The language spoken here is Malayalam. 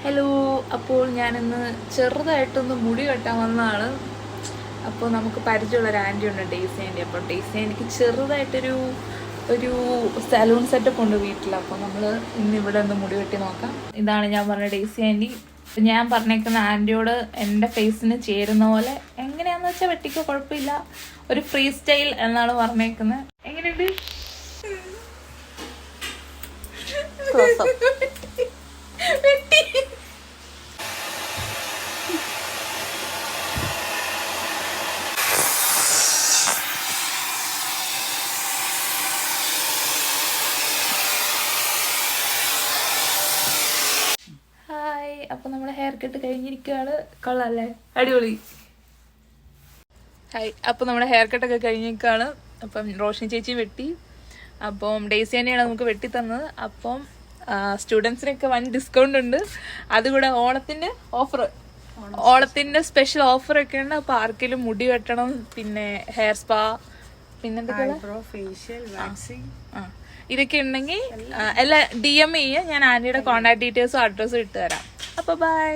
ഹലോ, അപ്പോൾ ഞാനിന്ന് ചെറുതായിട്ടൊന്ന് മുടി കെട്ടാൻ വന്നതാണ്. അപ്പോൾ നമുക്ക് പരിചയമുള്ളൊരു ആൻറ്റി ഉണ്ട്, ഡേയ്സി ആൻറ്റി. അപ്പോൾ ഡേയ്സി ആൻറ്റിക്ക് ചെറുതായിട്ടൊരു സലൂൺ സെറ്റപ്പ് ഉണ്ട് വീട്ടിൽ. അപ്പോൾ നമ്മൾ ഇന്ന് ഇവിടെ ഒന്ന് മുടി വെട്ടി നോക്കാം. ഇതാണ് ഞാൻ പറഞ്ഞ ഡേയ്സി ആൻറ്റി. ഞാൻ പറഞ്ഞേക്കുന്ന ആൻറ്റിയോട് എൻ്റെ ഫേസിന് ചേരുന്ന പോലെ എങ്ങനെയാണെന്ന് വെച്ചാൽ വെട്ടിക്കോ, കുഴപ്പമില്ല, ഒരു ഫ്രീ സ്റ്റൈൽ എന്നാണ് പറഞ്ഞേക്കുന്നത്. എങ്ങനെയുണ്ട്? ഹായ്, അപ്പം നമ്മുടെ ഹെയർ കട്ട് കഴിഞ്ഞിരിക്കുകയാണ്. കൊള്ളാല്ലേ? അടിപൊളി. ഹായ്, അപ്പം നമ്മുടെ ഹെയർ കട്ടൊക്കെ കഴിഞ്ഞിരിക്കുകയാണ്. അപ്പം റോഷിനി ചേച്ചി വെട്ടി. അപ്പം ഡേയ്സി തന്നെയാണ് നമുക്ക് വെട്ടി തന്നത്. അപ്പം സ്റ്റുഡൻസിനൊക്കെ വൻ ഡിസ്കൗണ്ട് ഉണ്ട്. അതുകൂടെ ഓണത്തിൻ്റെ സ്പെഷ്യൽ ഓഫറൊക്കെ ഉണ്ട്. അപ്പോൾ ആർക്കെങ്കിലും മുടി വെട്ടണം, പിന്നെ ഹെയർ സ്പാ, പിന്നെന്തൊക്കെയാണ് ഇതൊക്കെ ഉണ്ടെങ്കിൽ എല്ലാം DM ചെയ്യുക. ഞാൻ ആൻറ്റിയുടെ കോൺടാക്ട് ഡീറ്റെയിൽസും അഡ്രസ്സും ഇട്ട് തരാം. അപ്പോൾ ബൈ.